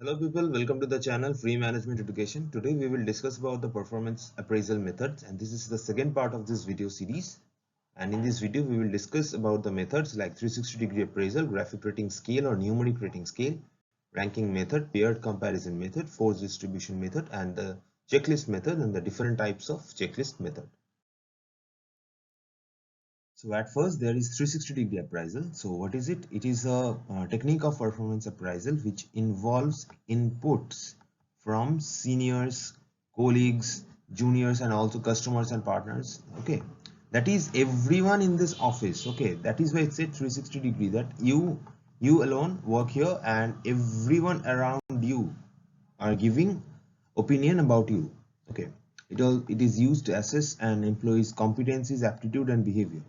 Hello people, welcome to the channel Free Management Education. Today we will discuss about the performance appraisal methods, and this is the second part of this video series. And in this video we will discuss about the methods like 360-degree appraisal, graphic rating scale or numeric rating scale, ranking method, paired comparison method, force distribution method, and the checklist method, and the different types of checklist method. So at first there is 360-degree appraisal. So what is it? It is a technique of performance appraisal which involves inputs from seniors, colleagues, juniors, and also customers and partners. Okay, that is everyone in this office. Okay, that is why it's a 360-degree, that you alone work here and everyone around you are giving opinion about you. Okay, it is used to assess an employee's competencies, aptitude, and behavior.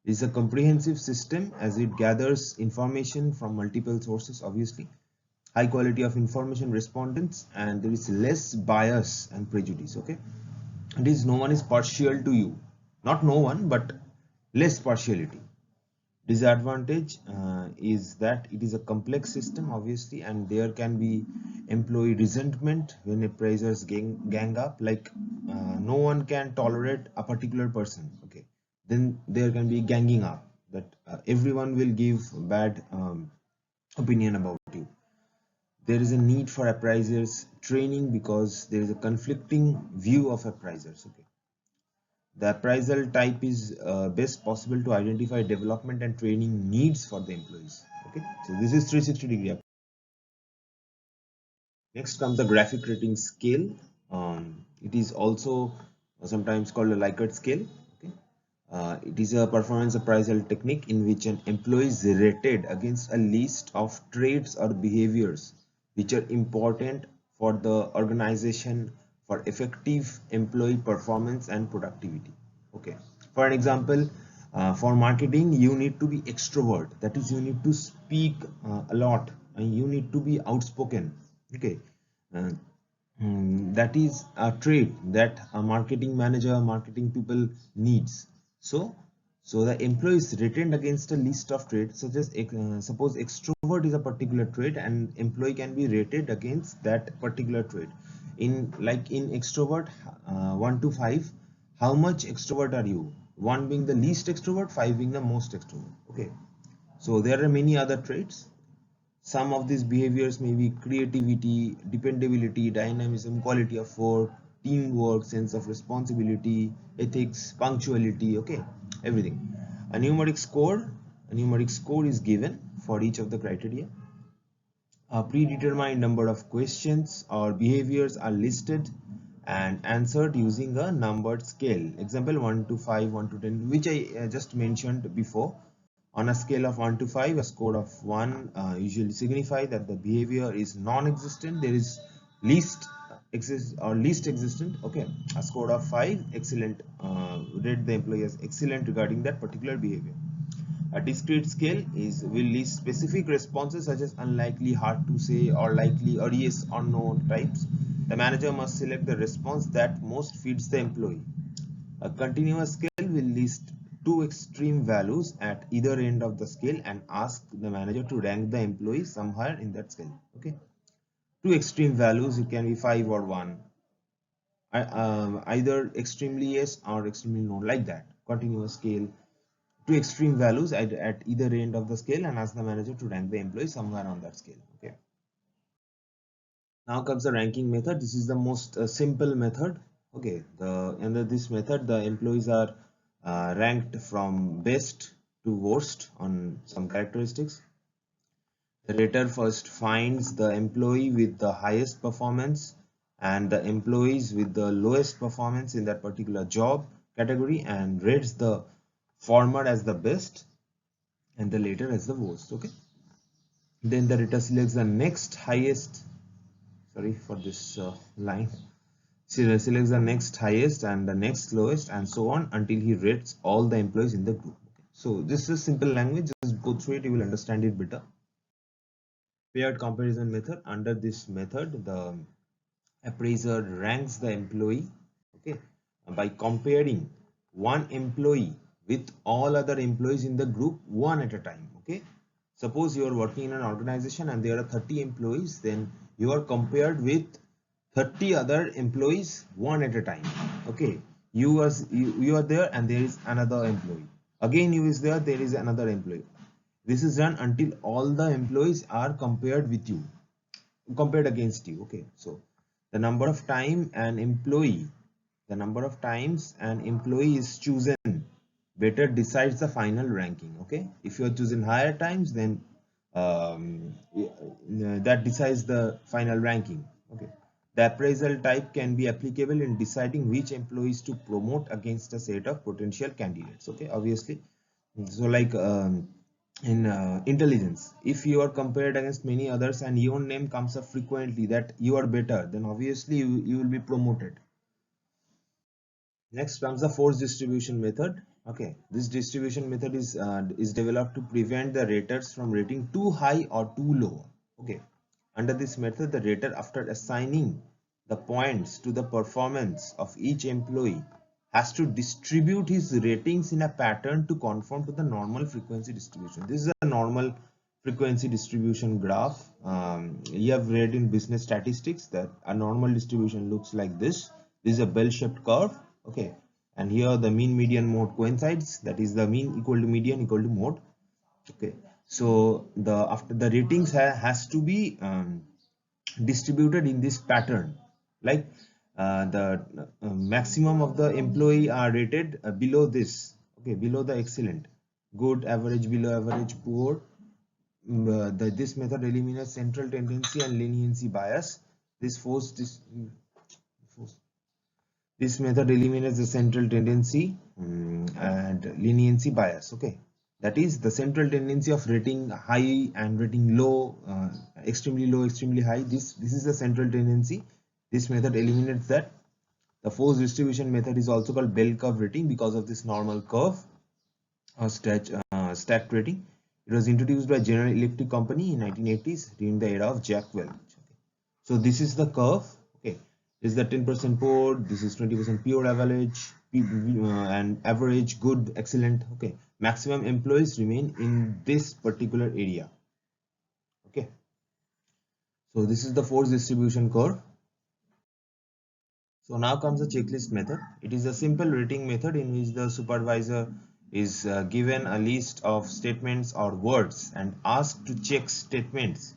It is a comprehensive system as it gathers information from multiple sources, obviously, high quality of information respondents, and there is less bias and prejudice. Okay, it is no one is partial to you, not no one, but less partiality. Disadvantage is that it is a complex system, obviously, and there can be employee resentment when appraisers gang up, like no one can tolerate a particular person. Okay, then there can be ganging up, that everyone will give bad opinion about you. There is a need for appraisers training because there is a conflicting view of appraisers. Okay, the appraisal type is best possible to identify development and training needs for the employees. Okay, so this is 360-degree. Next comes the graphic rating scale. It is also sometimes called a Likert scale. Okay, it is a performance appraisal technique in which an employee is rated against a list of traits or behaviors which are important for the organization for effective employee performance and productivity. Okay, for an example, for marketing you need to be extrovert, that is you need to speak a lot and you need to be outspoken. Okay, uh, that is a trait that a marketing manager, marketing people needs. So the employee is retained against a list of traits such as suppose extrovert is a particular trait and employee can be rated against that particular trait. In like in extrovert, 1 to 5, how much extrovert are you? 1 being the least extrovert, 5 being the most extrovert. Okay, so there are many other traits. Some of these behaviors may be creativity, dependability, dynamism, quality of work, teamwork, sense of responsibility, ethics, punctuality, okay, everything. A numeric score, a numeric score is given for each of the criteria. A predetermined number of questions or behaviors are listed and answered using a numbered scale. Example 1 to 5, 1 to 10, which I just mentioned before. On a scale of 1 to 5, a score of 1 usually signify that the behavior is non-existent. There is least least existent. Okay, a score of 5, excellent, rate the employee as excellent regarding that particular behavior. A discrete scale is will list specific responses such as unlikely, hard to say, or likely, or yes or no types. The manager must select the response that most fits the employee. A continuous scale will list two extreme values at either end of the scale and ask the manager to rank the employee somewhere in that scale. Okay, two extreme values, it can be 5 or 1, either extremely yes or extremely no, like that. Continuous scale, two extreme values at either end of the scale and ask the manager to rank the employee somewhere on that scale. Okay, now comes the ranking method. This is the most simple method. Okay, under this method the employees are ranked from best to worst on some characteristics. The rater first finds the employee with the highest performance and the employees with the lowest performance in that particular job category and rates the former as the best and the later as the worst. Okay, then the rater selects the next highest, sorry for this line, selects the next highest and the next lowest and so on until he rates all the employees in the group. Okay. So this is simple language, just go through it, you will understand it better. Paired comparison method. Under this method the appraiser ranks the employee, okay, by comparing one employee with all other employees in the group one at a time. Okay, Suppose you are working in an organization and there are 30 employees, then you are compared with 30 other employees one at a time. Okay, you are there and there is another employee. Again you is there is another employee. This is done until all the employees are compared with you, compared against you. Okay, so the number of time an employee the number of times an employee is chosen better decides the final ranking. Okay, if you are choosing higher times, then that decides the final ranking. Okay, the appraisal type can be applicable in deciding which employees to promote against a set of potential candidates. Okay, obviously. So like in intelligence, if you are compared against many others and your name comes up frequently that you are better, then obviously you will be promoted. Next comes the force distribution method. Okay, this distribution method is developed to prevent the raters from rating too high or too low. Okay, under this method, the rater, after assigning the points to the performance of each employee, has to distribute his ratings in a pattern to conform to the normal frequency distribution. This is a normal frequency distribution graph. You have read in business statistics that a normal distribution looks like this. This is a bell-shaped curve. Okay, and here the mean median mode coincides, that is the mean equal to median equal to mode. Okay, so the after the ratings has to be distributed in this pattern, like the maximum of the employee are rated below this. Okay, below the excellent, good, average, below average, poor. This method eliminates central tendency and leniency bias. This method eliminates the central tendency and leniency bias. Okay, that is the central tendency of rating high and rating low, extremely low, extremely high. This is the central tendency. This method eliminates that. The force distribution method is also called bell curve rating because of this normal curve or stacked rating. It was introduced by General Electric Company in 1980s during the era of Jack Welch. Okay. So this is the curve. Okay, this is the 10% poor, this is 20% pure average, and average, good, excellent. Okay, maximum employees remain in this particular area. Okay, so this is the force distribution curve. So now comes the checklist method. It is a simple rating method in which the supervisor is given a list of statements or words and asked to check statements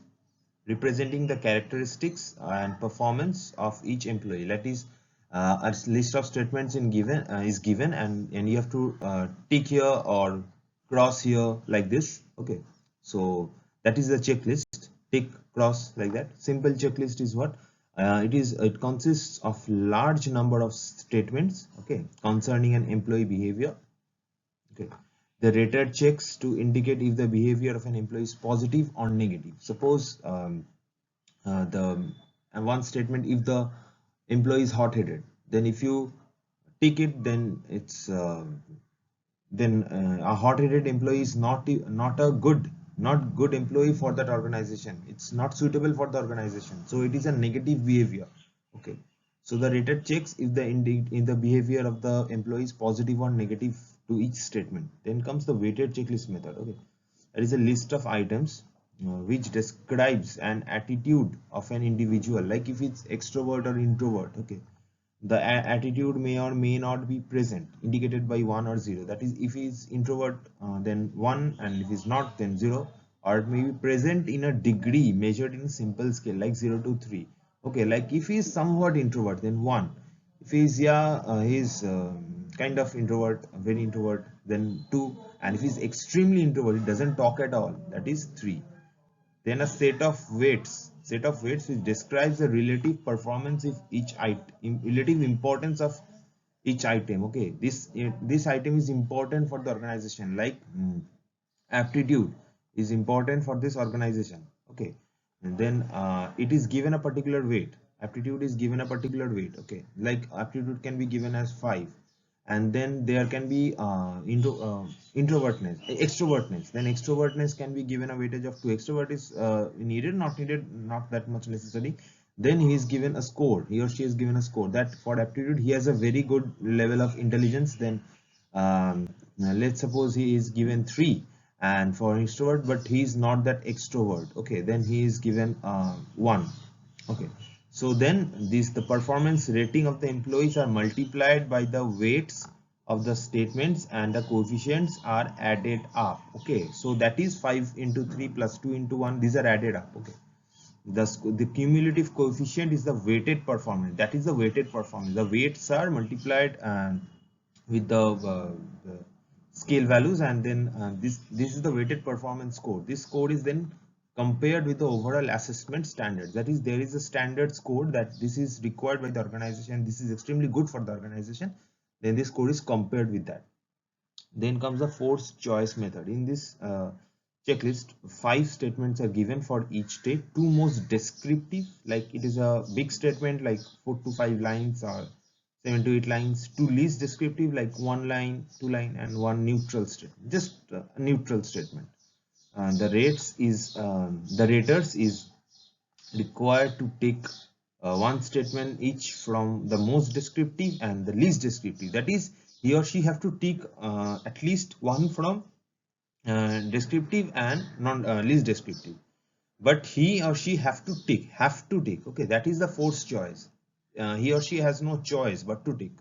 representing the characteristics and performance of each employee. That is, a list of statements is given, and you have to tick here or cross here like this. Okay, so that is the checklist. Tick, cross, like that. Simple checklist is what it consists of large number of statements, okay, concerning an employee behavior. Okay, the rater checks to indicate if the behavior of an employee is positive or negative. Suppose the one statement, if the employee is hot-headed, then if you tick it, then it's a hot-headed employee is not a good employee for that organization. It's not suitable for the organization, so it is a negative behavior. Okay, so the rater checks if the behavior of the employee is positive or negative to each statement. Then comes the weighted checklist method. Okay, that is a list of items which describes an attitude of an individual, like if it's extrovert or introvert. Okay, the attitude may or may not be present, indicated by 1 or 0. That is, if he's introvert, then 1, and if he's not, then 0. Or it may be present in a degree measured in simple scale, like 0 to 3. Okay, like if he's somewhat introvert, then 1. If he's he's kind of introvert, very introvert, then 2. And if he's extremely introvert, he doesn't talk at all, that is 3. Then a set of weights which describes the relative performance of each item, relative importance of each item. Okay, this item is important for the organization, like aptitude is important for this organization. Okay, and then it is given a particular weight. Aptitude is given a particular weight. Okay, like aptitude can be given as 5, and then there can be extrovertness. Then extrovertness can be given a weightage of 2. Extrovert is needed, not that much necessary. Then he is given a score, he or she is given a score that for aptitude he has a very good level of intelligence. Then let's suppose he is given 3, and for introvert, but he is not that extrovert, okay, then he is given 1. Okay, so then the performance rating of the employees are multiplied by the weights of the statements and the coefficients are added up. Okay, so that is 5 into 3 plus 2 into 1, these are added up. Okay, the cumulative coefficient is the weighted performance, that is the weighted performance. The weights are multiplied with the scale values, and then this is the weighted performance score. This score is then compared with the overall assessment standards. That is, there is a standard score that this is required by the organization, this is extremely good for the organization, then this score is compared with that. Then comes the forced choice method. In this checklist, 5 statements are given for each state. 2 most descriptive, like it is a big statement like 4 to 5 lines or 7 to 8 lines. 2 least descriptive, like 1 line, 2 line, and 1 neutral statement, just a neutral statement. The raters is required to take one statement each from the most descriptive and the least descriptive. That is, he or she have to take at least one from descriptive and non least descriptive, but he or she have to take. Okay, that is the forced choice. He or she has no choice but to take.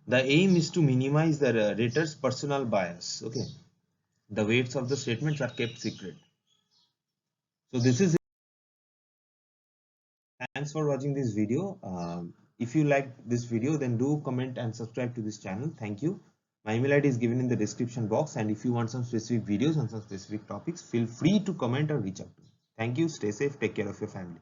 The aim is to minimize the rater's personal bias. Okay, the weights of the statements are kept secret. So this is it. Thanks for watching this video. If you liked this video, then do comment and subscribe to this channel. Thank you. My email ID is given in the description box, and if you want some specific videos on some specific topics, feel free to comment or reach out to me. Thank you. Stay safe. Take care of your family.